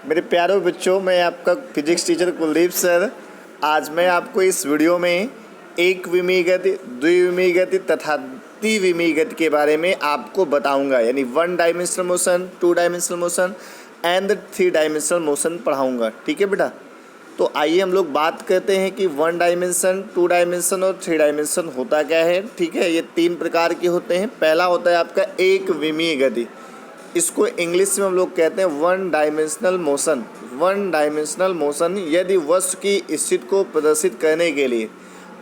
मेरे प्यारे बच्चों, मैं आपका फिजिक्स टीचर कुलदीप सर। आज मैं आपको इस वीडियो में एक विमीय गति, द्विविमीय गति तथा त्रिविमीय गति के बारे में आपको बताऊंगा। यानी 1 dimensional motion, 2 dimensional motion and 3 dimensional motion पढ़ाऊंगा। ठीक है बेटा, तो आइए हम लोग बात करते हैं कि 1 डायमेंशन, 2 डायमेंशन और 3 डायमेंशन होता क्या है। ठीक है, ये 3 प्रकार के होते हैं। पहला होता है आपका एक विमीय गति, इसको इंग्लिश में हम लोग कहते हैं 1 डायमेंशनल मोशन। 1 डायमेंशनल मोशन यदि वस्तु की स्थिति को प्रदर्शित करने के लिए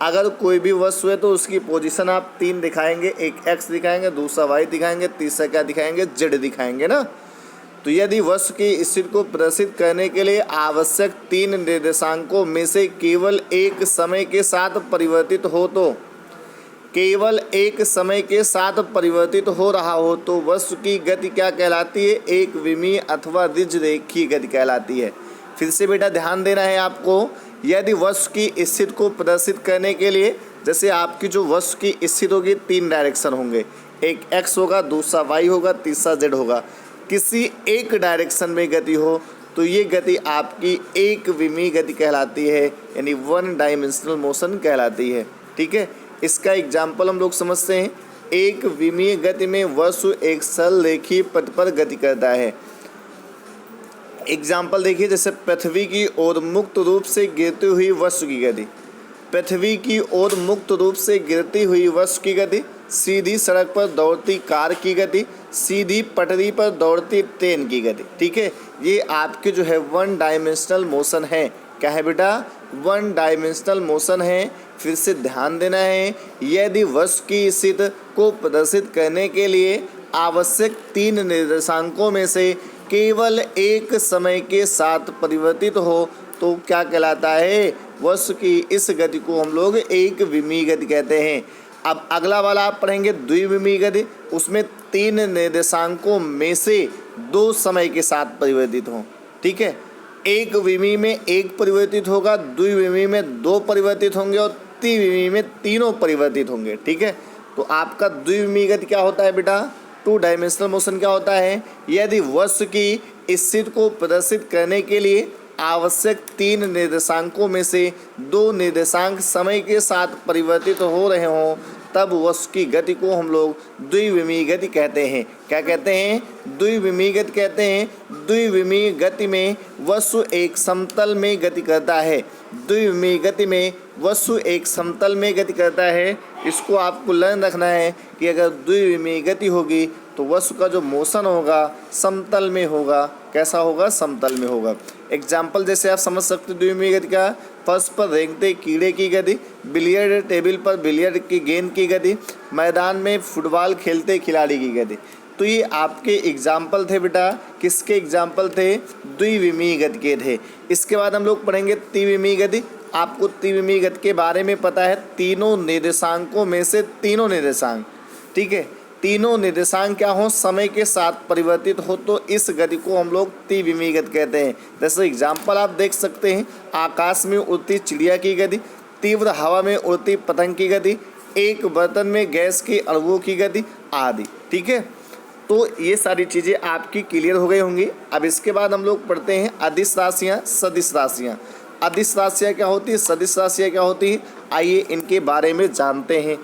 अगर कोई भी वस्तु है तो उसकी पोजीशन आप 3 दिखाएंगे, एक x दिखाएंगे, दूसरा y दिखाएंगे, तीसरा क्या दिखाएंगे, z दिखाएंगे ना। तो यदि वस्तु की स्थिति को प्रदर्शित करने के लिए आवश्यक 3 निर्देशांकों में से केवल एक समय के साथ परिवर्तित हो तो केवल एक समय के साथ परिवर्तित हो रहा हो तो वस्तु की गति क्या कहलाती है, एक विमीय अथवा ऋज रेखीय गति कहलाती है। फिर से बेटा ध्यान देना है आपको, यदि वस्तु की स्थिति को प्रदर्शित करने के लिए, जैसे आपकी जो वस्तु की स्थिति होगी 3 डायरेक्शन होंगे, एक x होगा, दूसरा y होगा, तीसरा z होगा। किसी एक डायरेक्शन में गति हो तो ये गति आपकी एक विमीय गति कहलाती है, यानी 1 डायमेंशनल मोशन कहलाती है। ठीक है, इसका एग्जाम्पल हम लोग समझते हैं। एक विमीय गति में वस्तु एक सरल रेखीय पथ पर गति करता है। एग्जाम्पल देखिए, जैसे पृथ्वी की ओर मुक्त रूप से गिरती हुई वस्तु की गति, पृथ्वी की ओर मुक्त रूप से गिरती हुई वस्तु की गति, सीधी सड़क पर दौड़ती कार की गति, सीधी पटरी पर दौड़ती ट्रेन की गति। ठीक है, ये आपके जो है 1 डायमेंशनल मोशन है। क्या है बेटा, 1 डायमेंशनल मोशन है। फिर से ध्यान देना है, यदि वस्तु की स्थिति को प्रदर्शित करने के लिए आवश्यक 3 निर्देशांकों में से केवल एक समय के साथ परिवर्तित हो तो क्या कहलाता है, वस्तु की इस गति को हम लोग एक विमीय गति कहते हैं। अब अगला वाला आप पढ़ेंगे द्विविमीय गति, उसमें 3 निर्देशांकों में से 2 समय के साथ परिवर्तित हों। ठीक है, एक विमीय में 1 परिवर्तित होगा, द्विविमीय में 2 परिवर्तित होंगे और त्रिविमीय में 3 परिवर्तित होंगे। ठीक है, तो आपका द्विविमीय गति क्या होता है बेटा, 2 डायमेंशनल मोशन क्या होता है, यदि वस्तु की स्थिति को प्रदर्शित करने के लिए आवश्यक 3 निर्देशांकों में से 2 निर्देशांक समय के साथ परिवर्तित हो रहे हों तब वस्तु की गति को हम लोग द्विविमीय गति कहते हैं। क्या कहते हैं, द्विविमीय गति कहते हैं। द्विविमीय गति में वस्तु एक समतल में गति करता है। द्विविमीय गति में वस्तु एक समतल में गति करता है। इसको आपको लर्न रखना है कि अगर द्विविमीय गति होगी तो वस्तु का जो मोशन होगा समतल में होगा। कैसा होगा, समतल में होगा। एग्जाम्पल जैसे आप समझ सकते हो द्विविमीय गति का, फर्श पर रेंगते कीड़े की गति, बिलियर्ड टेबल पर बिलियर्ड की गेंद की गति, मैदान में फुटबॉल खेलते खिलाड़ी की गति। तो ये आपके एग्जाम्पल थे बेटा, किसके एग्जाम्पल थे, द्विविमीय गति के थे। इसके बाद हम लोग पढ़ेंगे त्रिविमीय गति। आपको त्रिविमीय गति के बारे में पता है, तीनों निर्देशांकों में से तीनों निर्देशांक, ठीक है, तीनों निर्देशांक क्या हो, समय के साथ परिवर्तित हो तो इस गति को हम लोग त्रिविमीय गति कहते हैं। जैसे एग्जाम्पल आप देख सकते हैं, आकाश में उड़ती चिड़िया की गति, तीव्र हवा में उड़ती पतंग की गति, एक बर्तन में गैस की अणुओं की गति आदि। ठीक है, तो ये सारी चीज़ें आपकी क्लियर हो गई होंगी। अब इसके बाद हम लोग पढ़ते हैं अदिश राशियाँ, सदिश राशियाँ। अदिश राशियाँ क्या होती है, सदिश राशियाँ क्या होती है, आइए इनके बारे में जानते हैं।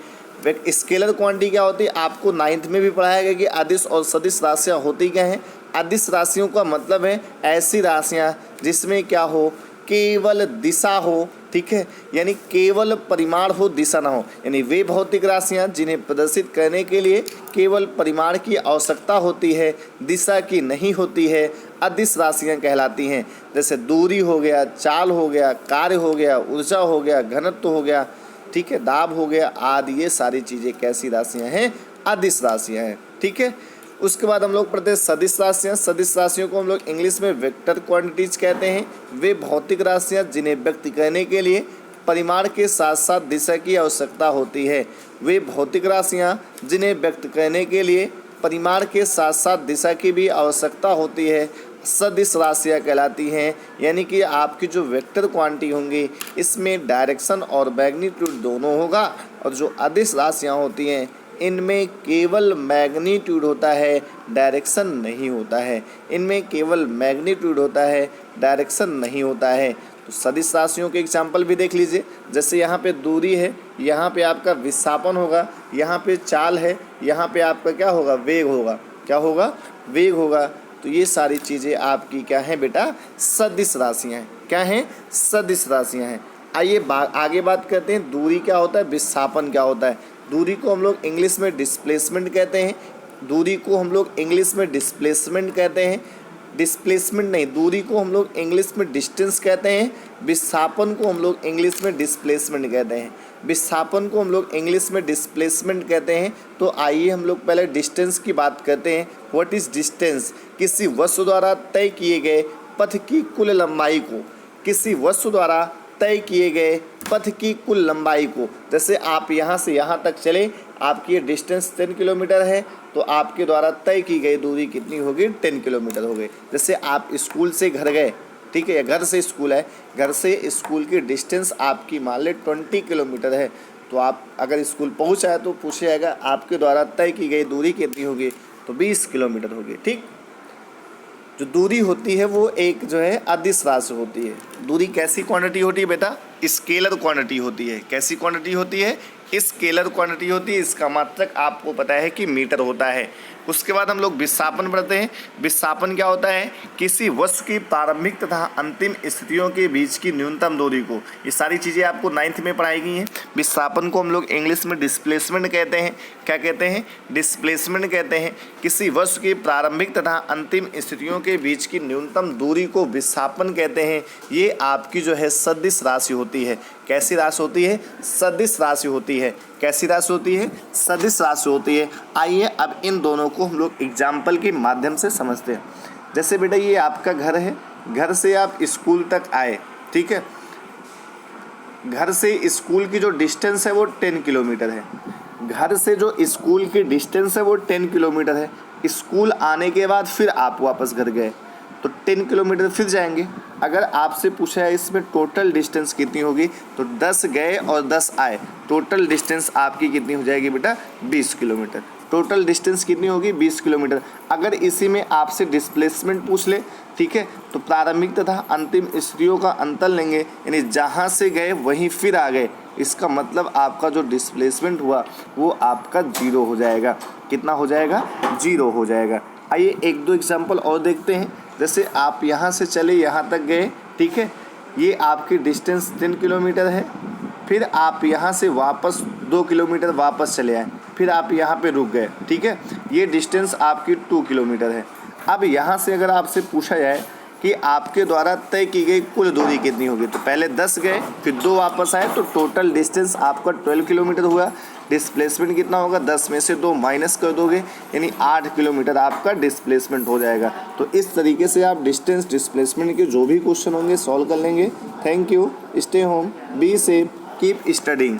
स्केलर क्वांटिटी क्या होती है, आपको 9th में भी पढ़ाया गया कि अदिश और सदिश राशियाँ होती क्या हैं। अदिश राशियों का मतलब है ऐसी राशियाँ जिसमें क्या हो, केवल दिशा हो। ठीक है, यानी केवल परिमाण हो, दिशा ना हो। यानी वे भौतिक राशियाँ जिन्हें प्रदर्शित करने के लिए केवल परिमाण की आवश्यकता होती है, दिशा की नहीं होती है, अदिश राशियाँ कहलाती हैं। जैसे दूरी हो गया, चाल हो गया, कार्य हो गया, ऊर्जा हो गया, घनत्व हो गया, ठीक है, दाब हो गया आदि। ये सारी चीज़ें कैसी राशियाँ हैं, अदिश राशियाँ हैं। ठीक है, उसके बाद हम लोग पढ़ते हैं सदिश राशियाँ। सदिश राशियों को हम लोग इंग्लिश में वेक्टर क्वांटिटीज कहते हैं। वे भौतिक राशियाँ जिन्हें व्यक्त करने के लिए परिमाण के साथ साथ दिशा की आवश्यकता होती है। वे भौतिक राशियाँ जिन्हें व्यक्त करने के लिए परिमाण के साथ साथ दिशा की भी आवश्यकता होती है सदिश राशियाँ कहलाती हैं। यानी कि आपकी जो वेक्टर क्वांटिटी होंगी इसमें डायरेक्शन और मैग्नीट्यूड दोनों होगा, और जो अदिश राशियाँ होती हैं इनमें केवल मैग्नीट्यूड होता है, डायरेक्शन नहीं होता है। इनमें केवल मैग्नीट्यूड होता है, डायरेक्शन नहीं होता है। तो सदिश राशियों के एग्जाम्पल भी देख लीजिए। जैसे यहाँ पे दूरी है, यहाँ पे आपका विस्थापन होगा, यहाँ पे चाल है, यहाँ पे आपका क्या होगा, वेग होगा। क्या होगा, वेग होगा। तो ये सारी चीज़ें आपकी क्या हैं बेटा, सदिश राशियाँ हैं। क्या हैं, सदिश राशियाँ हैं। आइए आगे बात करते हैं, दूरी क्या होता है, विस्थापन क्या होता है। दूरी को हम लोग इंग्लिश में डिस्प्लेसमेंट कहते हैं। दूरी को हम लोग इंग्लिश में डिस्प्लेसमेंट कहते हैं। डिस्प्लेसमेंट नहीं, दूरी को हम लोग इंग्लिश में डिस्टेंस कहते हैं। विस्थापन को हम लोग इंग्लिश में डिस्प्लेसमेंट कहते हैं। विस्थापन को हम लोग इंग्लिश में डिस्प्लेसमेंट कहते हैं। तो आइए हम लोग पहले डिस्टेंस की बात करते हैं। What is distance? किसी वस्तु द्वारा तय किए गए पथ की कुल लंबाई को, किसी वस्तु द्वारा तय किए गए पथ की कुल लंबाई को, जैसे आप यहाँ से यहाँ तक चले, आपकी ये डिस्टेंस 10 किलोमीटर है, तो आपके द्वारा तय की गई दूरी कितनी होगी, 10 किलोमीटर हो गई। जैसे आप स्कूल से घर गए, ठीक है, या घर से स्कूल है, घर से स्कूल की डिस्टेंस आपकी मान ले 20 किलोमीटर है, तो आप अगर स्कूल पहुँच आए तो पूछा जाएगा आपके द्वारा तय की गई दूरी कितनी होगी, तो 20 किलोमीटर होगी। ठीक, जो दूरी होती है वो एक जो है अदिश राशि होती है। दूरी कैसी क्वांटिटी होती है बेटा, स्केलर क्वांटिटी होती है। कैसी क्वांटिटी होती है, स्केलर क्वांटिटी होती है। इसका मात्रक आपको पता है कि मीटर होता है। उसके बाद हम लोग विस्थापन पढ़ते हैं। विस्थापन क्या होता है, किसी वस्तु की प्रारंभिक तथा अंतिम स्थितियों के बीच की न्यूनतम दूरी को। ये सारी चीज़ें आपको 9th में पढ़ाई गई हैं। विस्थापन को हम लोग इंग्लिश में डिस्प्लेसमेंट कहते हैं। क्या कहते हैं, डिस्प्लेसमेंट कहते हैं। किसी वस्तु की प्रारंभिक तथा अंतिम स्थितियों के बीच की न्यूनतम दूरी को विस्थापन कहते हैं। ये आपकी जो है सदिश राशि होती है। कैसी राशि होती है, सदिश राशि होती है। कैसी राशि होती है, सदिश राशि होती है। आइए अब इन दोनों को हम लोग एग्जाम्पल के माध्यम से समझते हैं। जैसे बेटा ये आपका घर है, घर से आप स्कूल तक आए, ठीक है। घर से स्कूल की जो डिस्टेंस है वो 10 किलोमीटर है। घर से जो स्कूल की डिस्टेंस है वो 10 किलोमीटर है। स्कूल आने के बाद फिर आप वापस घर गए तो 10 किलोमीटर फिर जाएंगे। अगर आपसे पूछा है इसमें टोटल डिस्टेंस कितनी होगी, तो 10 गए और 10 आए, टोटल डिस्टेंस आपकी कितनी हो जाएगी बेटा, 20 किलोमीटर। टोटल डिस्टेंस कितनी होगी, 20 किलोमीटर। अगर इसी में आपसे डिस्प्लेसमेंट पूछ ले, ठीक है, तो प्रारंभिक तथा अंतिम स्थितियों का अंतर लेंगे, यानी जहाँ से गए वहीं फिर आ गए। इसका मतलब आपका जो डिस्प्लेसमेंट हुआ वो आपका 0 हो जाएगा। कितना हो जाएगा, 0 हो जाएगा। आइए एक दो एग्जाम्पल और देखते हैं। जैसे आप यहाँ से चले यहाँ तक गए, ठीक है, ये आपकी डिस्टेंस 10 किलोमीटर है। फिर आप यहाँ से वापस 2 किलोमीटर वापस चले आए, फिर आप यहाँ पे रुक गए, ठीक है, ये डिस्टेंस आपकी 2 किलोमीटर है। अब यहाँ से अगर आपसे पूछा जाए कि आपके द्वारा तय की गई कुल दूरी कितनी होगी, तो पहले 10 गए फिर 2 वापस आए, तो टोटल डिस्टेंस आपका 12 किलोमीटर हुआ। डिस्प्लेसमेंट कितना होगा, 10 में से 2 माइनस कर दोगे, यानी 8 किलोमीटर आपका डिस्प्लेसमेंट हो जाएगा। तो इस तरीके से आप डिस्टेंस डिस्प्लेसमेंट के जो भी क्वेश्चन होंगे सॉल्व कर लेंगे। Thank you, stay home, be safe, keep studying.